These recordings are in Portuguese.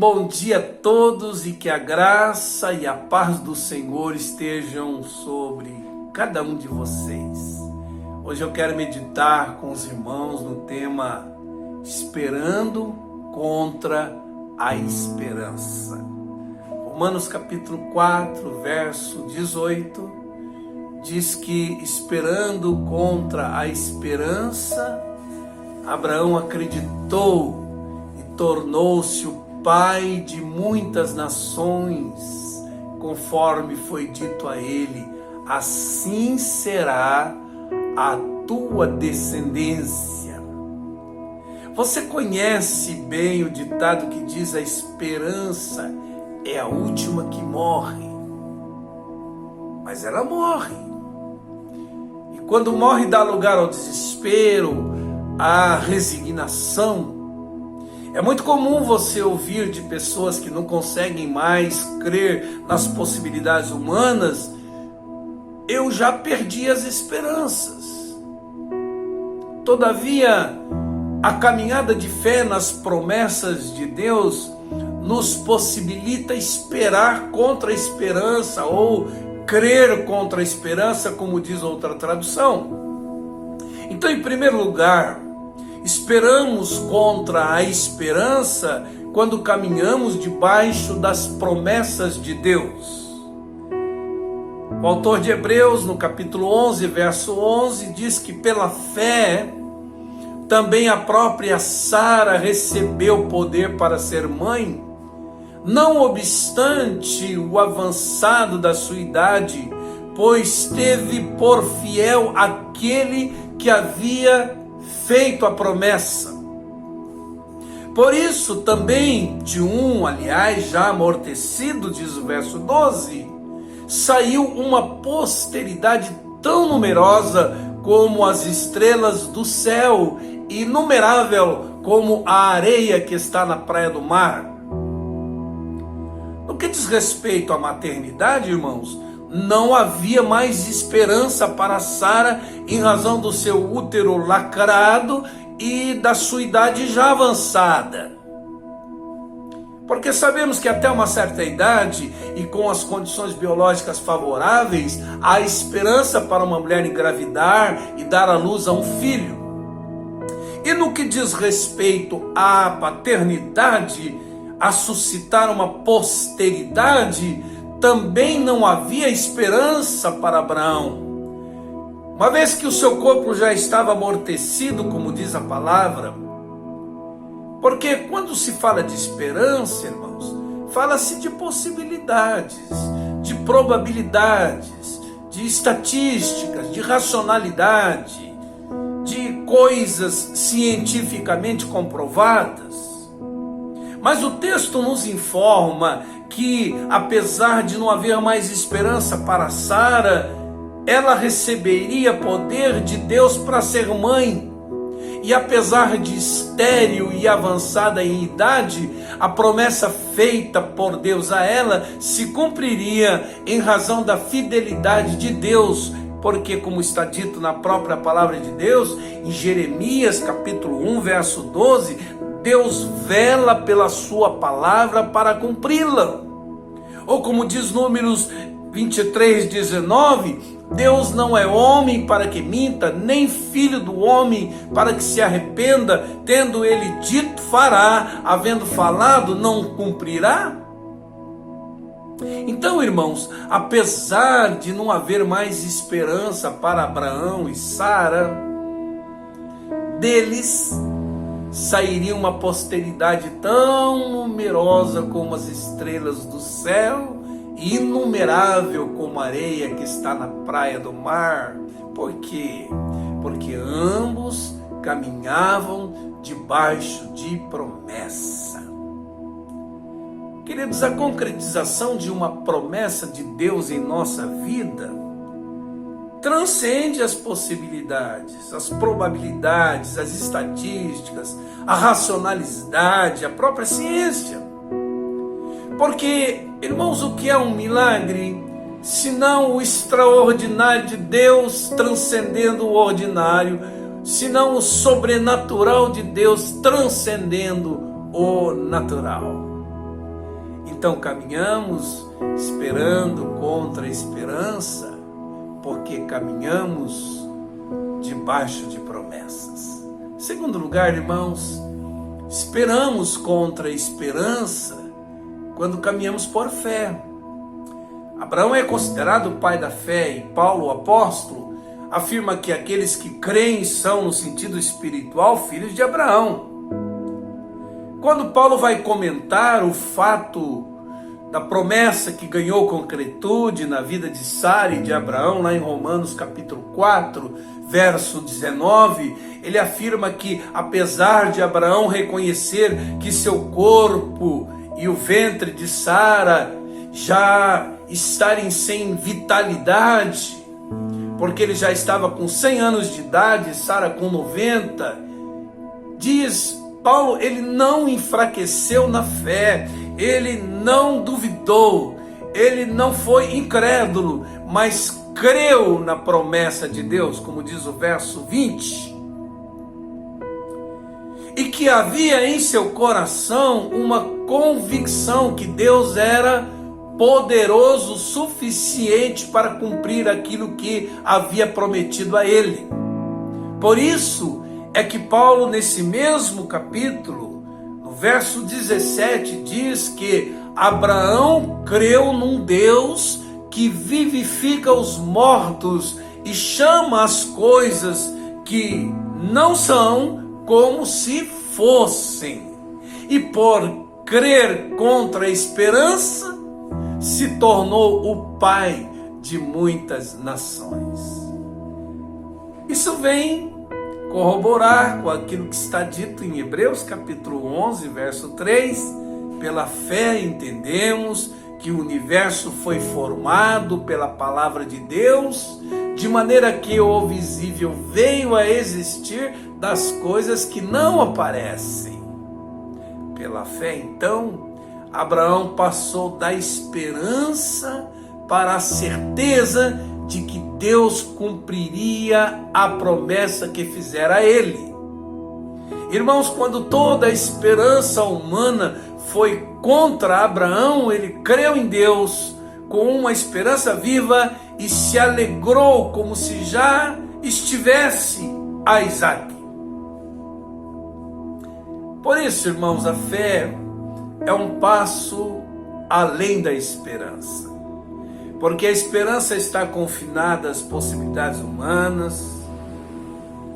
bom dia a todos e que a graça e a paz do Senhor estejam sobre cada um de vocês. Hoje eu quero meditar com os irmãos no tema Esperando contra a Esperança. Romanos capítulo 4, verso 18, diz que esperando contra a esperança, Abraão acreditou e tornou-se o pai de muitas nações, conforme foi dito a ele, assim será a tua descendência. Você conhece bem o ditado que diz: a esperança é a última que morre, mas ela morre. E quando morre dá lugar ao desespero, à resignação. É muito comum você ouvir de pessoas que não conseguem mais crer nas possibilidades humanas: eu já perdi as esperanças. Todavia, a caminhada de fé nas promessas de Deus nos possibilita esperar contra a esperança, ou crer contra a esperança, como diz outra tradução. Então, em primeiro lugar, esperamos contra a esperança quando caminhamos debaixo das promessas de Deus. O autor de Hebreus, no capítulo 11, verso 11, diz que pela fé, também a própria Sara recebeu poder para ser mãe, não obstante o avançado da sua idade, pois teve por fiel aquele que havia feito a promessa. Por isso também de aliás, já amortecido, diz o verso 12, saiu uma posteridade tão numerosa como as estrelas do céu, e inumerável como a areia que está na praia do mar. No que diz respeito à maternidade, irmãos, não havia mais esperança para Sara em razão do seu útero lacrado e da sua idade já avançada. Porque sabemos que até uma certa idade e com as condições biológicas favoráveis, há esperança para uma mulher engravidar e dar à luz a um filho. E no que diz respeito à paternidade, a suscitar uma posteridade, também não havia esperança para Abraão, uma vez que o seu corpo já estava amortecido, como diz a palavra. Porque quando se fala de esperança, irmãos, fala-se de possibilidades, de probabilidades, de estatísticas, de racionalidade, de coisas cientificamente comprovadas. Mas o texto nos informa que, apesar de não haver mais esperança para Sara, ela receberia poder de Deus para ser mãe. E apesar de estéril e avançada em idade, a promessa feita por Deus a ela se cumpriria em razão da fidelidade de Deus, porque, como está dito na própria palavra de Deus, em Jeremias capítulo 1, verso 12, Deus vela pela sua palavra para cumpri-la. Ou como diz Números 23, 19, Deus não é homem para que minta, nem filho do homem para que se arrependa, tendo ele dito, fará, havendo falado, não cumprirá? Então, irmãos, apesar de não haver mais esperança para Abraão e Sara, deles sairia uma posteridade tão numerosa como as estrelas do céu, e inumerável como a areia que está na praia do mar. Por quê? Porque ambos caminhavam debaixo de promessa. Queridos, a concretização de uma promessa de Deus em nossa vida transcende as possibilidades, as probabilidades, as estatísticas, a racionalidade, a própria ciência. Porque, irmãos, o que é um milagre, senão o extraordinário de Deus transcendendo o ordinário, senão o sobrenatural de Deus transcendendo o natural? Então caminhamos esperando contra a esperança, porque caminhamos debaixo de promessas. Em segundo lugar, irmãos, esperamos contra a esperança quando caminhamos por fé. Abraão é considerado o pai da fé, e Paulo, o apóstolo, afirma que aqueles que creem são, no sentido espiritual, filhos de Abraão. Quando Paulo vai comentar o fato da promessa que ganhou concretude na vida de Sara e de Abraão, lá em Romanos capítulo 4, verso 19, ele afirma que, apesar de Abraão reconhecer que seu corpo e o ventre de Sara já estarem sem vitalidade, porque ele já estava com 100 anos de idade, Sara com 90, diz Paulo, ele não enfraqueceu na fé, ele não duvidou, ele não foi incrédulo, mas creu na promessa de Deus, como diz o verso 20, e que havia em seu coração uma convicção que Deus era poderoso o suficiente para cumprir aquilo que havia prometido a ele. Por isso é que Paulo, nesse mesmo capítulo, no verso 17, diz que Abraão creu num Deus que vivifica os mortos e chama as coisas que não são como se fossem. E por crer contra a esperança, se tornou o pai de muitas nações. Isso vem corroborar com aquilo que está dito em Hebreus capítulo 11, verso 3, pela fé entendemos que o universo foi formado pela palavra de Deus, de maneira que o visível veio a existir das coisas que não aparecem. Pela fé, então, Abraão passou da esperança para a certeza de que Deus cumpriria a promessa que fizera a ele. Irmãos, quando toda a esperança humana foi contra Abraão, ele creu em Deus com uma esperança viva e se alegrou como se já estivesse a Isaac. Por isso, irmãos, a fé é um passo além da esperança, porque a esperança está confinada às possibilidades humanas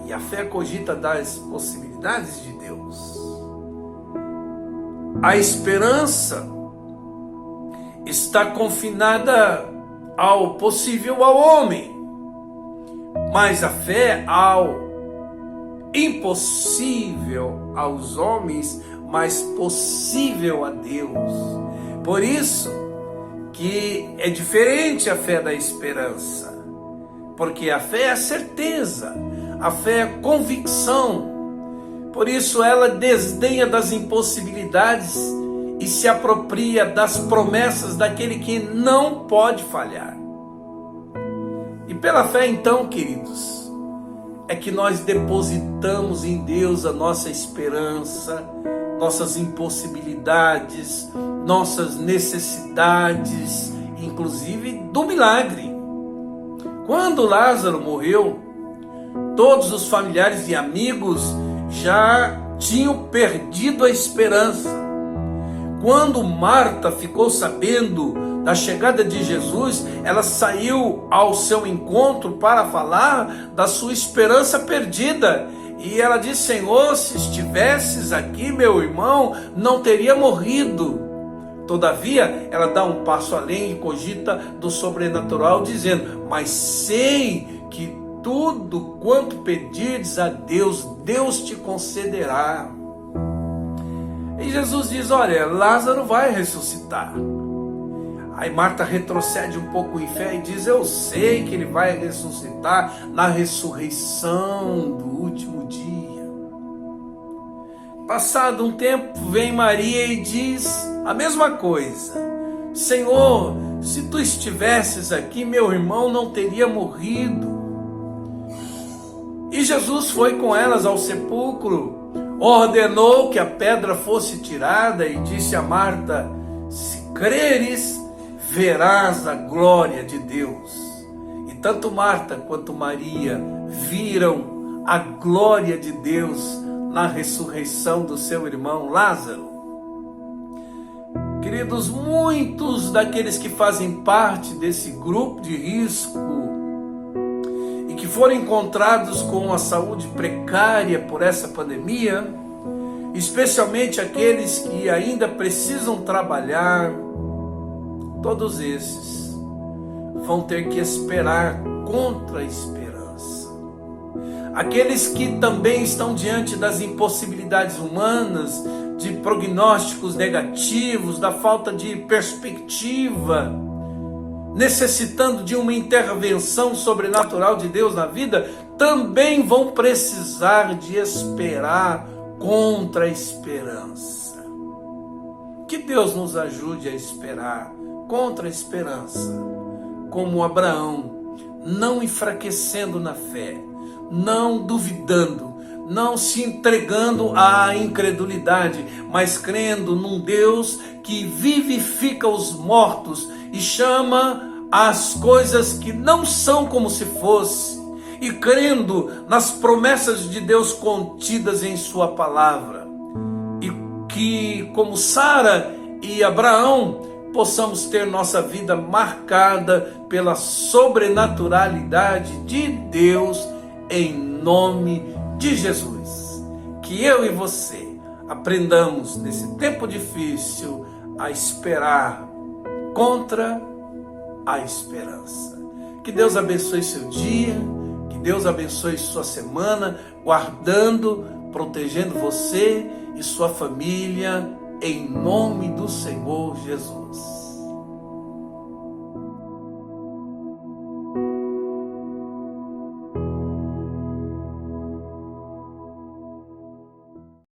e a fé cogita das possibilidades de Deus. A esperança está confinada ao possível ao homem, mas a fé ao impossível aos homens, mas possível a Deus. Por isso que é diferente a fé da esperança, porque a fé é a certeza, a fé é a convicção. Por isso ela desdenha das impossibilidades e se apropria das promessas daquele que não pode falhar. E pela fé então, queridos, é que nós depositamos em Deus a nossa esperança, nossas impossibilidades, nossas necessidades, inclusive do milagre. Quando Lázaro morreu, todos os familiares e amigos já tinham perdido a esperança. Quando Marta ficou sabendo da chegada de Jesus, ela saiu ao seu encontro para falar da sua esperança perdida. E ela disse: Senhor, se estivesses aqui, meu irmão não teria morrido. Todavia, ela dá um passo além e cogita do sobrenatural, dizendo: mas sei que tudo quanto pedires a Deus, Deus te concederá. E Jesus diz: olha, Lázaro vai ressuscitar. Aí Marta retrocede um pouco em fé e diz: eu sei que ele vai ressuscitar na ressurreição do último dia. Passado um tempo, vem Maria e diz a mesma coisa: Senhor, se tu estivesses aqui, meu irmão não teria morrido. E Jesus foi com elas ao sepulcro, ordenou que a pedra fosse tirada e disse a Marta: se creres, verás a glória de Deus. E tanto Marta quanto Maria viram a glória de Deus na ressurreição do seu irmão Lázaro. Queridos, muitos daqueles que fazem parte desse grupo de risco e que foram encontrados com a saúde precária por essa pandemia, especialmente aqueles que ainda precisam trabalhar, todos esses vão ter que esperar contra a esperança. Aqueles que também estão diante das impossibilidades humanas, de prognósticos negativos, da falta de perspectiva, necessitando de uma intervenção sobrenatural de Deus na vida, também vão precisar de esperar contra a esperança. Que Deus nos ajude a esperar contra a esperança, como Abraão, não enfraquecendo na fé, não duvidando, não se entregando à incredulidade, mas crendo num Deus que vivifica os mortos e chama as coisas que não são como se fosse, e crendo nas promessas de Deus contidas em sua palavra, e que, como Sara e Abraão, possamos ter nossa vida marcada pela sobrenaturalidade de Deus, em nome de Jesus. Que eu e você aprendamos nesse tempo difícil a esperar contra a esperança. Que Deus abençoe seu dia, que Deus abençoe sua semana, guardando, protegendo você e sua família, em nome do Senhor Jesus.